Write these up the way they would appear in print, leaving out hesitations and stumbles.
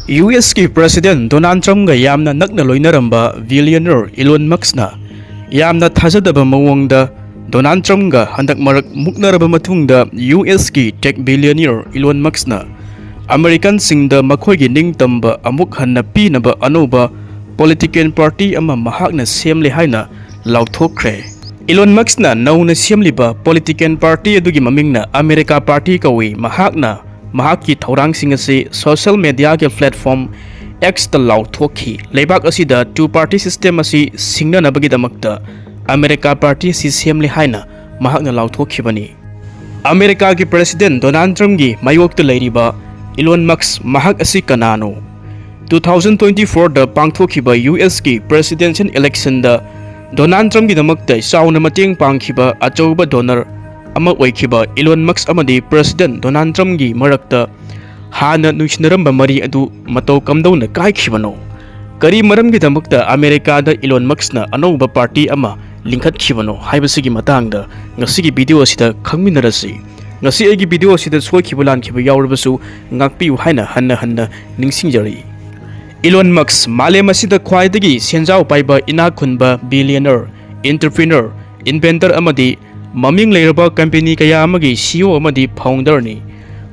US की president Donald Trump गा यामना नक्ना लोइनरंबा billionaire Elon मस्कना यामना थाजदबा मवंगदा Donald Trump गा हंदक मरक मुक्नरबा मतुंगदा US की टेक बिलियनर इलोन मस्कना अमेरिकन सिंगदा मखोइगी निंगतंबा अमुक हन्ना पीनबा अनोबा पॉलिटिकल पार्टी अमा महाकना सेमले हाइना लाउथोखरे इलोन मस्कना नौना सेमलिबा पॉलिटिकल पार्टी अदुगी ममिंगना अमेरिका पार्टी कवी महाकना महाकी थौरांगसिंग असी सोशल मीडिया के प्लेटफॉर्म एक्स ता लाउथोखी लेबाक असिदा टू पार्टी सिस्टम असी सिंगनबगीदमक्ता अमेरिका पार्टी असी सेमले हाइना महाकना लाउथोखिबनी अमेरिका की प्रेसिडेंट डोनाल्ड ट्रम्प की मायोक्ता लैरिबा इलोन मस्क महाक असी कनानो 2024 दा पांगथोखिबा US की प्रेसिडेंशियल इलेक्शन दा डोनाल्ड ट्रम्प की दमक्ता साउना मतेंग पांगखिबा अचौबा डोनर अमा ओइखिबा इलोन मस्क अमदी प्रेसिडेंट डोनाल्ड ट्रम्प की मरक्ता हाना नुसिनरंबा मरी अदु मतौ कमदौना काइखिबनो करी मरम की दमक्ता अमेरिका दा इलोन मस्कना अनौबा पार्टी अमा लिंखतखिबनो हाइबसिगी मतंगदा ngasiगी वीडियो असिदा खंगमिनरसि ngasi aigi video asida soikhibा लानखिबा यावरबसु ngakpiu haina hanna hanna ningsingjari Elon Musk मालेम असिदा ख्वाइदगी सेंजाव पाइबा इना खुनबा बिलियनर एंटरप्रेन्योर इन्वेंटर अमदी ममिंग लेरबा कंपनी कया अमगी CEO अमदी फाउंडर नि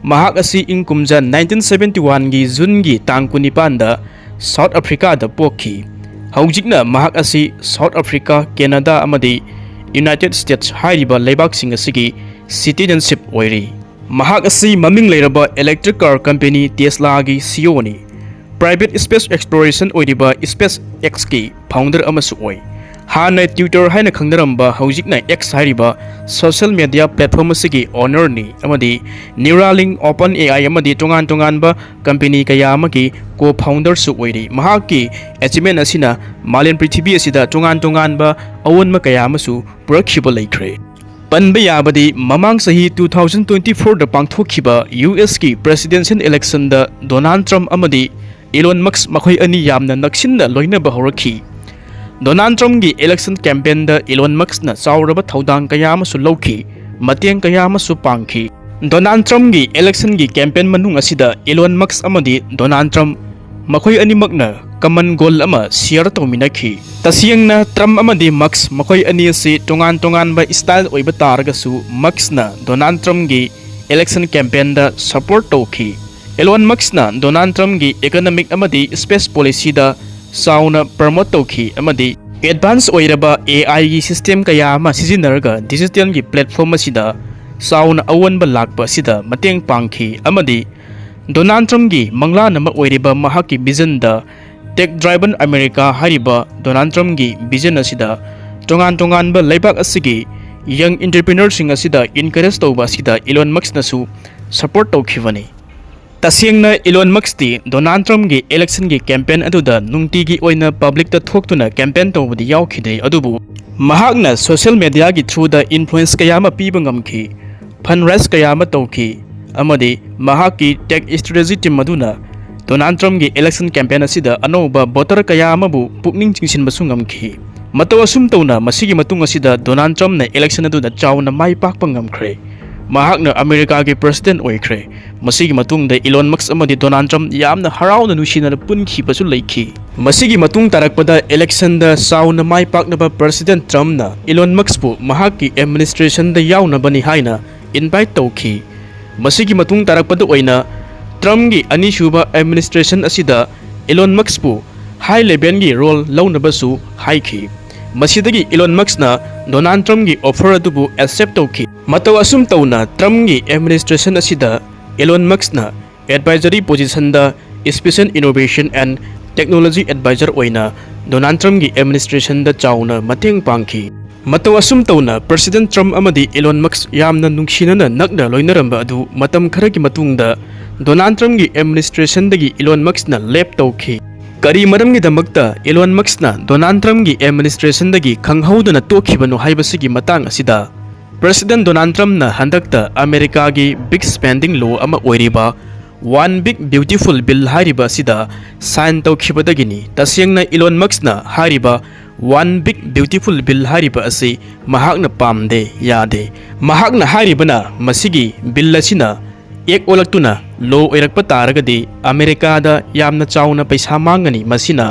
महाक असि इं कुमजा 1971 गी जून गी तांग कुनिपान दा साउथ अफ्रीका दा पोखी हौजिकना महाक असि साउथ अफ्रीका कैनाडा अमदी यूनाइटेड स्टेट्स हाइरिबा लेबाक सिंग असिगी सिटीजनशिप ओइरी महाक असि ममिंग लेरबा इलेक्ट्रिक कार कंपनी टेस्ला गी CEO नि प्राइवेट स्पेस एक्सप्लोरेशन ओइरिबा SpaceX की फाउंडर अमसु ओइ हाना ट्विटर हाइना खंगनरंबा हौजिकना X हाइरिबा सोशल मीडिया प्लेटफॉर्म असिगी ओनर नि अमदी न्यूरालिंक ओपन AI अमदी तोंगान तोंगानबा कंपनी कया अमगी को फाउंडर सु ओइरी महाकी अचीवमेंट असिना मालेन पृथ्वी असिदा तोंगान तोंगानबा अवोनमा कया अमसु पुरखिबा लैख्रे पनबा याबदी ममांग सही 2024 दा पांगथोखिबा US की प्रेसिडेंशियल इलेक्शन दा डोनाल्ड ट्रम्प अमदी इलोन मस्क मखोय अनी यामना नक्सिनदा लोइनबा हौरखी डोनाल्ड ट्रम्प की इलेक्शन कैंपेन दा इलोन मस्क ना चाउरबा थौदांग कया अमसु लौखी मतेंग कया अमसु पांगखी डोनाल्ड ट्रम्प की इलेक्शन की कैंपेन मनुंग असिदा इलोन मस्क अमदी डोनाल्ड ट्रम्प मखोय अनिमकना कमन गोल अमा शेयर तौमिनखी तसियंगना ट्रम्प अमदी मस्क मखोय अनी असि तोंगान तोंगानबा स्टाइल ओइबा तारगसु मस्क ना डोनाल्ड ट्रम्प की इलेक्शन कैंपेन दा सपोर्ट तौखी इलोन मस्क ना डोनाल्ड ट्रम्प की इकोनॉमिक अमदी स्पेस पॉलिसी दा साउना प्रमोट तौखी अमदी एडवांस ओइरबा AI की सिस्टम कया अमा सिजिनरगा डिजिटल की प्लेटफॉर्म असिदा साउना अवनबा लाकपा असिदा मतेंग पांगखी अमदी डोनाल्ड ट्रम्प की मंगला नम ओइरिबा महाकी विजन दा टेक ड्राइवन अमेरिका हारिबा डोनाल्ड ट्रम्प की विजन असिदा तोंगान तोंगानबा लेबाक असिगी यंग एंटरप्रेन्योर सिंग असिदा इनकरेज तौबा असिदा इलोन मस्क नसु सपोर्ट तौखिबनी तसियंगना इलोन मस्क दी डोनाल्ड ट्रम्प की इलेक्शन की कैंपेन अदुदा नुंगती की ओइना पब्लिक ता थोक्तुना कैंपेन तौबदी यावखिदे अदुबु महाकना सोशल मीडिया की थ्रू दा इन्फ्लुएंस कयामा पीबा ngamखी फंड रेस कयामा तौखी अमदी महाकी टेक स्ट्रेटजी टीम मदुना डोनाल्ड ट्रम्प की इलेक्शन कैंपेन असिदा अनौबा वोटर कयामाबु पुकनिंग चिंगसिनबसु ngamखी मतौ असुम तौना मसिगी मतुंग असिदा डोनाल्ड ट्रम्प ना इलेक्शन अदुदा चाउना माइ पाकपा ngamखरे महाकना अमेरिका के प्रेसिडेंट ओइख्रे मसिगी मतुंग दा इलोन मस्क अमदी डोनाल्ड ट्रम्प यामना हराउना नुसिना पुनखिबसु लैखी मसिगी मतुंग तारकपदा इलेक्शन दा साउना माइ पाकनबा प्रेसिडेंट ट्रम्प ना इलोन मस्क पु महाकी एडमिनिस्ट्रेशन दा याउनबनी हाइना इनवाइट तौखी मसिगी मतुंग तारकपदा ओइना ट्रम्प की अनिसुबा एडमिनिस्ट्रेशन असिदा इलोन मस्क पु हाई लेवल की रोल लौनबसु हाइखी मसिदगी इलोन मस्क ना डोनाल्ड ट्रम्प की ऑफर अदुबु एक्सेप्ट तौखी मतौ असुम तौना ट्रम्प की एडमिनिस्ट्रेशन असिदा इलोन मस्क ना एडवाइजरी पोजीशन दा special innovation and technology adviser ओइना डोनाल्ड ट्रम्प की एडमिनिस्ट्रेशन दा चाउना मतेंग पांगखी मतौ असुम तौना प्रेसिडेंट ट्रम्प अमदी इलोन मस्क यामना नुंगसिनना नकना लोइनरंबा अदु मतम खरगी मतुंगदा डोनाल्ड ट्रम्प की एडमिनिस्ट्रेशन दगी इलोन मस्क ना लेप तौखी करी मरम की दमक्ता इलोन मस्क ना डोनाल्ड ट्रम्प की एडमिनिस्ट्रेशन दगी खंगहौदना तोखिबनो हाइबसिगी मतंग असिदा प्रेसिडेंट डोनाल्ड ट्रम्प ना हंदक्ता अमेरिका की बिग स्पेंडिंग लॉ अमा ओइरिबा वन बिग ब्यूटीफुल बिल हारिबा असिदा साइन तौखिबदगिनी तसियंगना इलोन मस्क ना हारिबा वन बिग ब्यूटीफुल बिल हारिबा असि महाकना पामदे यादे महाकना हारिबना मसिगी बिल असिना एक ओलक्तुना लो ओइरकपा तारगदि अमेरिकादा यामना चाउना पैसा मांगनी मसिना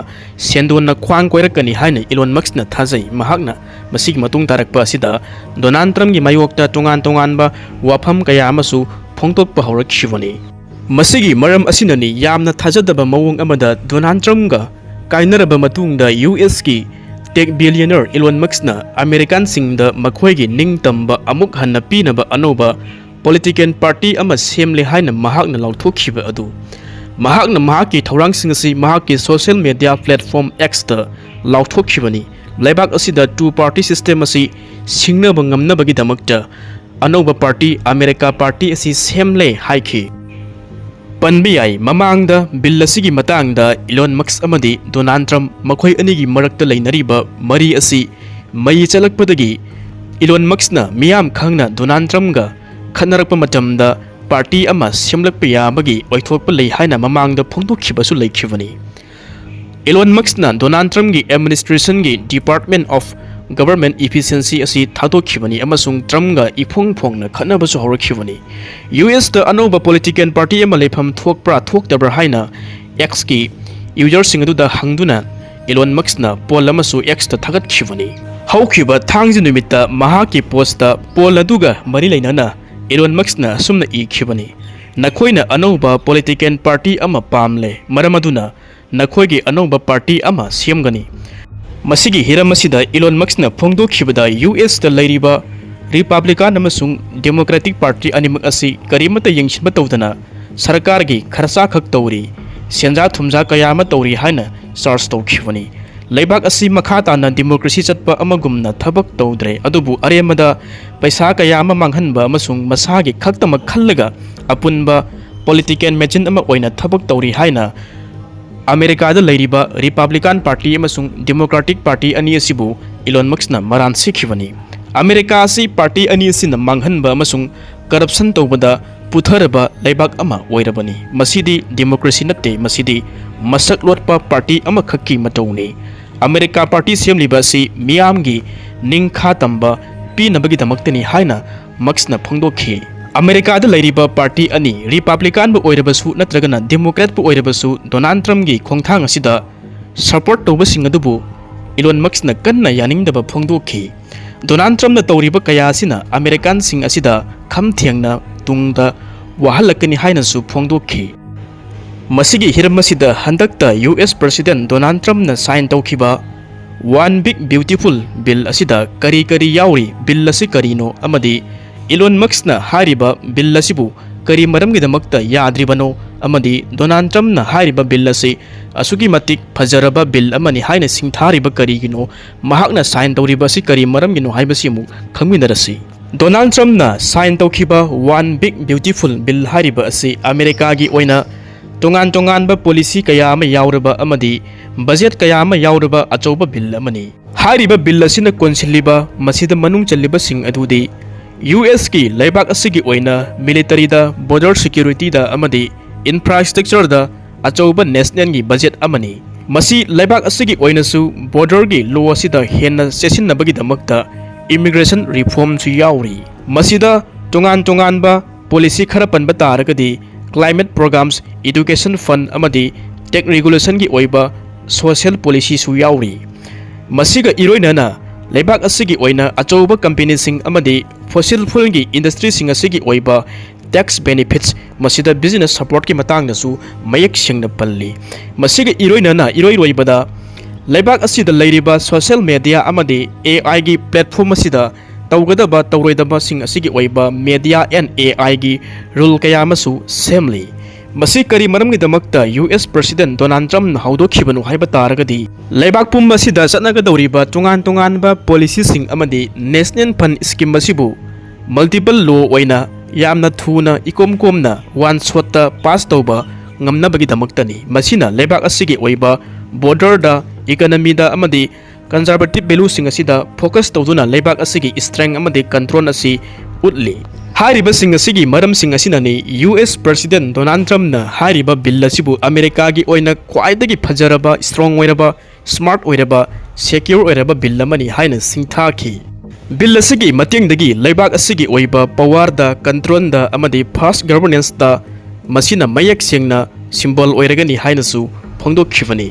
सेंदोनना ख्वांग कोइरकनी हाइना इलोन मस्कना थाजै महाकना मसिगी मतुंग तारकपा असिदा डोनाल्ड ट्रम्पगी मायोक्ता तोंगान-तोंगानबा वाफम कया अमसु फोंदोकपा हौरखिबनी मसिगी मरम असिननी यामना थाजदबा मवोंग अमदा डोनाल्ड ट्रम्पगा काइनरबा मतुंगदा यूएस की टेक बिलियनर इलोन मस्कना अमेरिकन सिंगदा मखोइगी निंगतंबा अमुक हन्ना पीनबा अनोबा political party ama semle haina mahakna lauthokhiba adu mahakna mahaki thorangsinga si mahaki social media platform X ta lauthokibani laibak asida two party system asi singna bangamna bagi damakta anoba party America party asi semle haiki panbiyai mamangda bill asigi matangda Elon Musk amadi Donald Trump makhoi anigi marakta leinariba mari asi mai chalakpadagi Elon Musk na miyam khangna Donald Trump ga खनरप मतमदा party अमा सेमलकप याबगी ओइथोकप लei हाइना ममांगदा फोंदोखिबसु लैखिबनी एलोन मस्कना डोनाल्ड ट्रम्पगी एडमिनिस्ट्रेशन गी डिपार्टमेंट ऑफ गवर्नमेंट इफिशिएंसी असि थादोखिबनी अमसुंग ट्रम्पगा इफोंग फोंगना खनबसु हौरखिबनी यूएस द अनोबा पॉलिटिकल पार्टी अमा लेफम थोकप्रा थोकदब्रा हाइना एक्स की यूजर सिंग अदुदा हंगदुना एलोन मस्कना पोल अमसु एक्स द थागतखिबनी हौखिबा थांगजि निमित्ता महाकी पोस्ट पोल अदुगा मरि लैनाना Elon Musk na sumna ikhibani nakhoina anoba political party ama pamle maramaduna nakhoigi anoba party ama siamgani masigi hiramasida Elon Musk na phongdokhibada US da lairiba Republican amasung Democratic Party animak asi karimata yengshba tawdana sarkar gi kharsa khak tawri senja thumja kayama tawri haina charge tawkhibani लेबाक असी मखा ताना democracy चटपा अमगुमना थबक तौद्रे अदुबु अरेमदा पैसा कया अमा मांगहनबा अमसुंग मसागी खक्तमक खल्लगा अपुनबा political machine अमा ओइना थबक तौरी हाइना अमेरिकादा लैरिबा Republican party अमसुंग democratic party अनि असिबु Elon मस्कना मरान सिखिबनी America असि पार्टी अनि असिना मांगहनबा अमसुंग करप्शन तौबदा पुथरबा लेबाक अमा ओइरबनी मसिदी डेमोक्रेसी नते मसिदी मसक लोटपा पार्टी अमा खक्की मतौनी अमेरिका पार्टी सेमलिबासी मियामगी निंखा तंबा पीनबगी दमक्तनी हाइना मक्सना फोंदोखी अमेरिका द लैरिबा पार्टी अनि रिपब्लिकन बु ओइरबसु नत्रगना डेमोक्रेट बु ओइरबसु डोनाल्ड ट्रम्प गी खोंथांग असिदा सपोर्ट तौबसिंग अदुबु इलोन मस्कना कन्ना यानिंगदबा फोंदोखी डोनाल्ड ट्रम्प न तौरिबा कया असिना अमेरिकन सिंग असिदा खमथियंगना तुंगदा वहलकनी हाइनासु फोंदोखी मसिगी हिरमसिदा हंदकता यूएस प्रेसिडेंट डोनाल्ड ट्रम्प न साइन तौखिबा वन बिग ब्यूटीफुल बिल असिदा करी करी यावरी बिल असि करीनो अमदी इलोन मस्क न हारिबा बिल असिबु करी मरमगिदमक्ता याद्रिबनो अमदी डोनाल्ड ट्रम्प न हारिबा बिल असि असुगी मतिक फजरबा बिल अमनि हाइना सिंथारिबा करीगिनो महाकना साइन तौरिबा असि करी मरमगिनो हाइबसिमु खंगमिनरसि डोनाल्ड ट्रम्प न साइन तौखिबा वन बिग ब्यूटीफुल बिल हारिबा असि अमेरिका गी ओइना तोंगान तोंगानबा पॉलिसी कया अमा यावरबा अमदी बजेट कया अमा यावरबा अचौबा बिल अमनी हारिबा बिल असिना कोनसिलिबा मसिदा मनुंग चल्लिबा सिंग अदुदी यूएस की लेबाक असिगी ओइना मिलिटरी दा बॉर्डर सिक्योरिटी दा अमदी इंफ्रास्ट्रक्चर दा अचौबा नेशनल गी बजेट अमनी मसी लेबाक असिगी ओइनासु बॉर्डर गी लो असिदा हेन्ना सेसिनबगी दमक्ता इमिग्रेशन रिफॉर्म सु यावरी मसिदा तोंगान तोंगानबा पॉलिसी खरा पनबा तारगदी क्लाइमेट प्रोग्राम्स एजुकेशन फंड अमदी टेक रेगुलेशन की ओइबा सोशल पॉलिसी सु यावरी मसिगा इरोइनना लेबाक असिगी ओइना अचौबा कंपनी सिंग अमदी फॉसिल फ्यूल की इंडस्ट्री सिंग असिगी ओइबा टैक्स बेनिफिट्स मसिदा बिजनेस सपोर्ट की मतंगदसु मयक सिंगना पल्ली मसिगा इरोइनना इरोइरोइबदा लेबाक असिदा लैरिबा सोशल मीडिया अमदी एआई की प्लेटफॉर्म असिदा तौगदबा तौरोइदबा सिंग असिगी ओइबा मीडिया एंड एआई की रूल कया अमसु सेमली मसी करी मरमगिदमक्ता यूएस प्रेसिडेंट डोनाल्ड ट्रम्प हौदोखिबनु हाइबा तारगदी लेबाक पुंबा सिदा चटनगदौरिबा तोंगान तोंगानबा पॉलिसी सिंग अमदी नेशनल फंड स्कीम असिबु मल्टीपल लो ओइना यामना थुना इकोम कोमना वन शॉटता पास तौबा ngamnabagidamaktani masina lebak asigi oiba border da economy da amadi conservative value sing asida focus tawduna lebak asigi strength amadi control asi utli hariba sing asigi maram sing asina ni US President Donald Trump na hariba bill asibu America gi oina kwaidagi phajaraba strong oiraba smart oiraba secure oiraba bill amani haina singthaki bill asigi matingdagi lebak asigi oiba power da control da amadi fast governance da masina mayak sengna symbol oiragani hainasu phongdokkhibani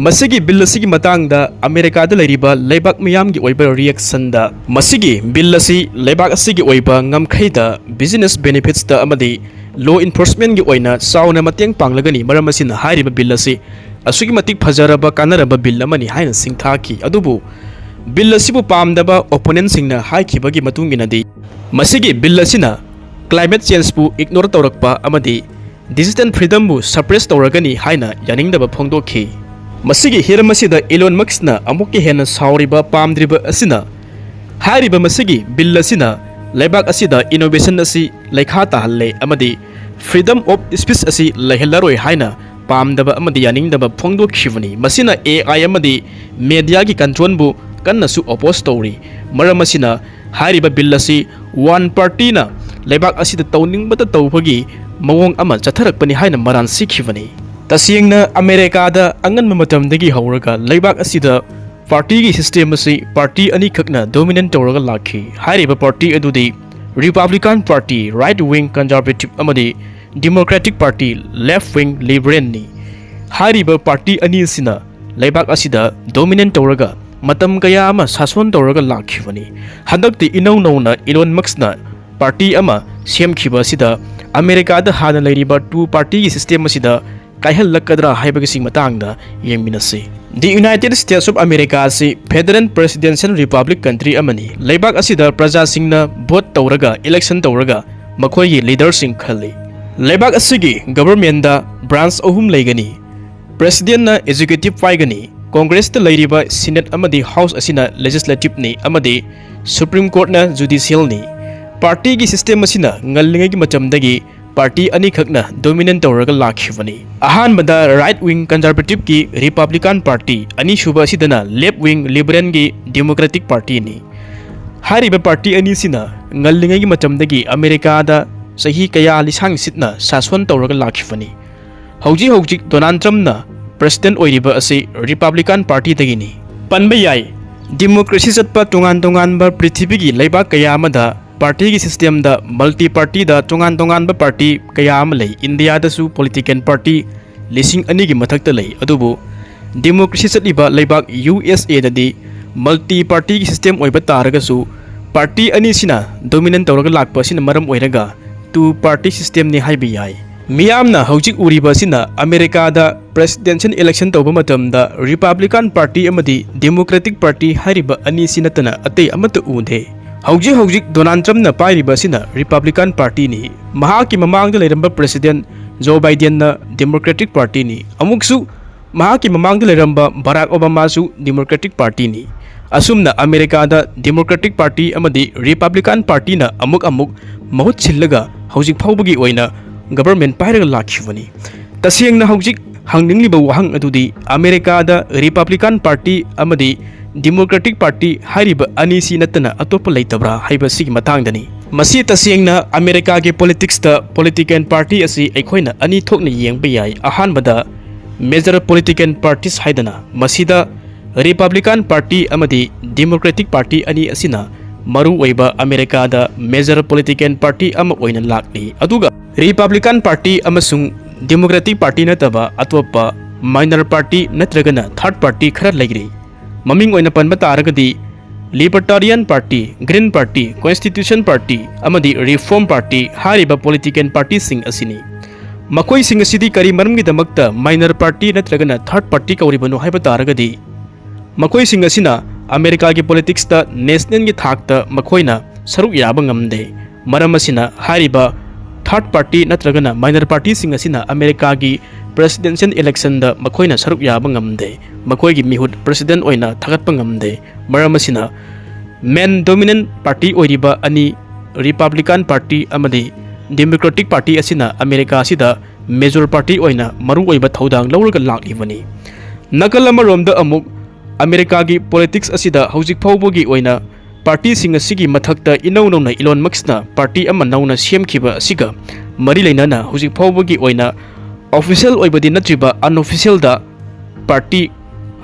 masigi bill asigi matangda America da lairiba leibak miyam gi oiba reaction da masigi bill asi leibak asigi oiba ngamkhaida business benefits da amadi law enforcement gi oina sauna mateng panglagani maram asina hairiba bill asi asugi matik phajaraba kanaraba bill amani haina singthaki adubu bill asibu pamdaba opponent singna haikibagi matunginadi masigi bill asina climate change bu ignore tawrakpa amadi digital freedom bu suppress tawragani haina yaningdaba phongdokhi masigi hiram asida Elon Musk na amukki hena sauriba pamdriba asina hairiba masigi bill asina leibak asida innovation asi laikha tahalle amadi freedom of speech asi lehelaroi haina pamdaba amadi yaningdaba phongdokkhibani masina AI amadi media gi control bu kannasu oppose tawri maram asina hairiba bill asi one party na leibak asida tawningbata tawbagi mawong ama chatharakpani haina maran sikhibani tasiyengna America da angan matamdagi hauraga leibak asida party gi system asi party ani khakna dominant tawraga lakhi hairiba party adudi Republican Party right wing conservative amadi Democratic Party left wing liberal ni hairiba party ani sina leibak asida dominant tawraga matam kaya ama sason tawraga lakhibani handakti inaw nawna Elon Musk na party ama semkhiba sida America da hana lairiba two party gi system asida kaihal lakadra haibagising matangda yengminasi The United States of America si federal presidential republic country amani leibak asida praja singna vote tawraga election tawraga makhoi gi leader sing khali leibak asigi government da branch ahum leigani president na executive paigani congress ta leiriba senate amadi house asina legislative ni amadi supreme court na judicial ni party gi system asina ngallingai gi machamdagi party ani khakna dominant tawraga lakhibani ahanbada right wing conservative ki Republican Party ani shuba sidana left wing liberal gi Democratic Party ni hariba party ani sina ngallingai gi machamdagi America da sahi kaya lisang sitna sason tawraga lakhibani hauji Donald Trump na president oiriba ase Republican Party dagini panba yai democracy satpa tungan ba prithvi gi leibak kaya amada party gi system da multi party da tungan ba party kaya am lei India da su political party lising ani gi mathakta lei adubu democracy satliba leibak USA da di multi party gi system oiba taraga su party ani sina dominant tawraga lakpa sina maram oiraga two party system ni haibi yai miyamna hojik uriba sina America da presidential election tawba matam da Republican Party amadi Democratic Party hariba ani sinatana atei amata unde hojik Donald Trump na pairiba sina Republican Party ni mahaki mamangda leiramba president Joe Biden na Democratic Party ni amuksu mahaki mamangda leiramba Barack Obama su Democratic Party ni asumna America da Democratic Party amadi Republican Party na amuk mahut sillaga hojik phawbagi oina government pairaga lakhibani tasiyengna hojik hangningliba wahang adudi America da Republican Party amadi Democratic Party hariba ani si natana atopa leitabra haiba sigi matangdani masi tasiyengna America ge politics da political party asi aikhoina ani thokna yengba yai ahanbada major political parties haidana masida Republican Party amadi Democratic Party ani asina maru oiba America da major political party ama oina lakni aduga Republican Party amasung Democratic Party nataba atopa minor party natragana third party khara laigri maming oina panba taragadi Libertarian Party, Green Party, Constitution Party amadi Reform Party hariba political party sing asini makoi sing asidi kari maramgi damakta minor party natragana third party kauribanu haiba taragadi makoi sing asina America gi politics ta national gi thakta makoina saruk yaba ngamde maram asina hariba third party natragana minor party sing asina America gi presidential election da makoina saruk yaba ngamde makoi gi mihut president oina thagatpa ngamde maram asina main dominant party oiriba ani Republican Party amadi Democratic Party asina America sida major party oina maru oiba thodang lawraga laklibani nakal amarom da amuk America gi politics asida hojik phawbogi oina party singa sigi mathakta inaw na Elon Musk na party ama nauna semkhiba asiga mari leinana hojik phawbogi oina official oibadi natriba unofficial da party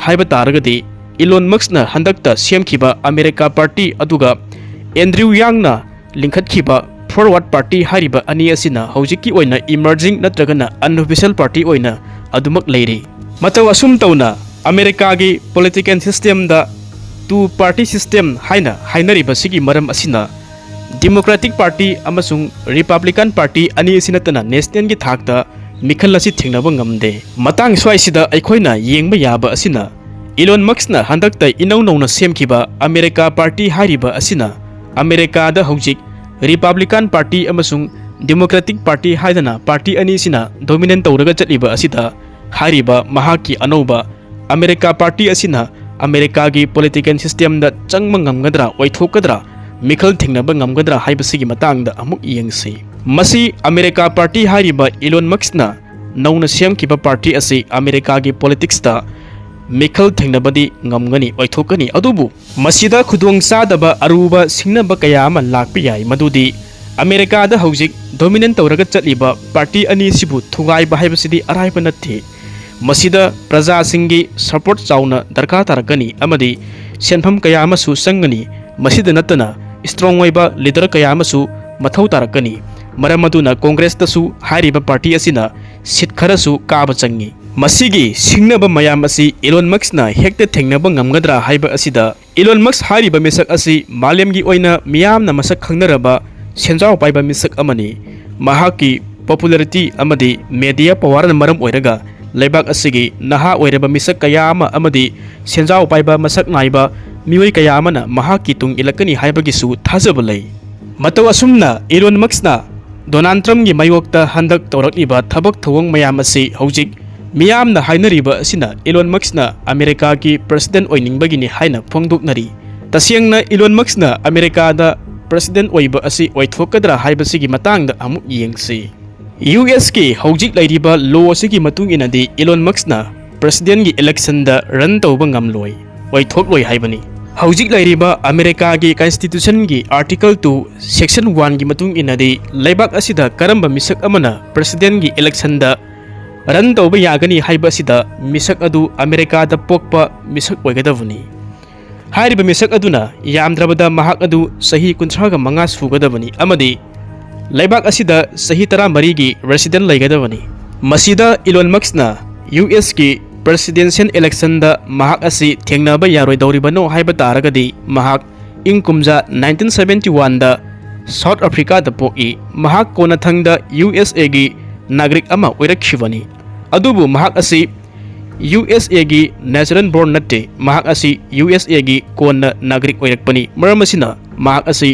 haiba taragadi Elon Musk na handakta semkhiba America party aduga Andrew Yang na lingkhatkhiba Forward Party hariba ani asina hojiki oina emerging natragana unofficial party oina adumak leiri mataw asum tawna America gi political system da two party system haina hainariba sigi maram asina Democratic Party amasung Republican Party ani sinatana national gi thakta mikhal asi thingnaba ngamde matang swaisida aikhoina yengba yaba asina Elon Musk na handakta inau nauna semkiba America Party hariba asina America da hojik Republican Party amasung Democratic Party haidana party ani sina dominant tawraga chatliba asida hariba mahaki anauba America Party asina America gi political system da changma ngamgadra oithokadra mikhal thingnaba ngamgadra haibasigi matangda amuk yengsi masi America Party hariba Elon Musk na nauna semkiba party asi America gi politics da mikhal thingnabadi ngamgani oithokani adubu masida khudong sadaba aruba singnaba kaya ama lakpi yai madudi America da hojik dominant tawraga chatliba party ani sibu thugai ba haibasidi araiba nathi masida praja singi support chauna darka tarakani amadi senpham kaya amasu sangani masida natana strong oiba leader kaya amasu mathau tarakani maramaduna congress tasu hariba party asina sit kharasu kaba changi masigi singnaba mayam asi Elon Musk na hekte thengnaba ngamgadra haiba asida Elon Musk hariba misak asi malemgi oina miyam na masak khangnaraba senjau paiba misak amani mahaki popularity amadi media power na maram oiraga leibak asigi naha oiraba misak kaya ama amadi senjau paiba masak naiba miwai kaya amana mahaki tung ilakani haibagi su thajaba lei mataw asumna Elon Musk na Donald Trump gi mayokta handak tawrakliba thabak thawang mayam asi hojik miyam na hainariba asina Elon Musk na America gi president oiningbagini haina phongdoknari tasyang na Elon Musk na America da president oiba asi oithokadra haibasigi matangda amuk yengsi US ki hojik lairiba law asigi matung inadi Elon Musk na president gi election da run tawba ngamloi oithokloi haibani hojik lairiba America gi constitution gi article 2 section 1 gi matung inadi leibak asida karamba misak amana president gi election da run tawba yagani haiba asida misak adu America da pokpa misak oigadavuni hariba misak aduna yamdrabada mahak adu sahi 35 sugadavani amadi leibak asida sahi 13 gi resident laigadavani masida Elon Musk na US gi presidential election da mahak asi thengnaba yaroi dawribano haiba taragadi mahak ingkumja 1971 da South Africa da poki mahak kona thangda USA gi nagrik ama oirakshivani adubu mahak asi USA gi natural born natte mahak asi USA gi kona nagrik oirakpani maramasina mahak asi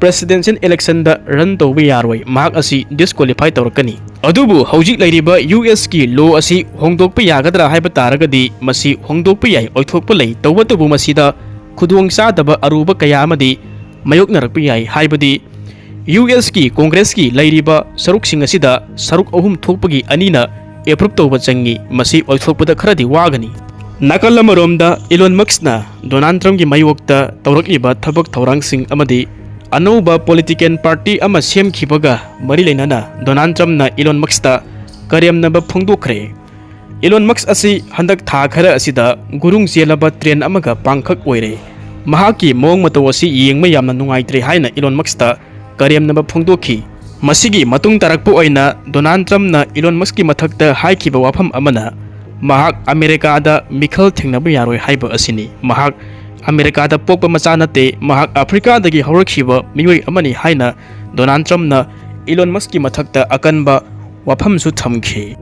presidential election da run tawba yaroi mahak asi disqualify tawrakani adubu hojik lairiba US ki law asi hongdokpa yagadra haiba taragadi masi hongdokpa yai oithokpa lei tawbatubu masida khudong sadaba aruba kaya amadi mayoknarakpa yai haibadi US ki congress ki lairiba saruk sing asida saruk ahum thokpagi anina approve tawba changi masi oithokpada kharadi wagani nakal amaromda Elon Musk na Donald Trump gi mayokta tawrakliba thabak thorang sing amadi anouba political party ama semkhibaga mari leinana Donald Trump na Elon Musk ta karyamnaba phongdokhre Elon Musk asi handak tha khara asida gurung jelaba train amaga pangkhak oire mahaki mong mataw asi yengma yamna nungaitre haina Elon Musk ta karyamnaba phongdokhi masigi matung tarakpu oina Donald Trump na Elon Musk ki mathakta haikhiba wafam amana mahak America da mikhal thingnaba yaroi haiba asini mahak America da pokpa macha nate mahak Africa dagi haurakhiba miwai amani haina Donald Trump na Elon Musk ki mathakta akanba wafam su thamkhi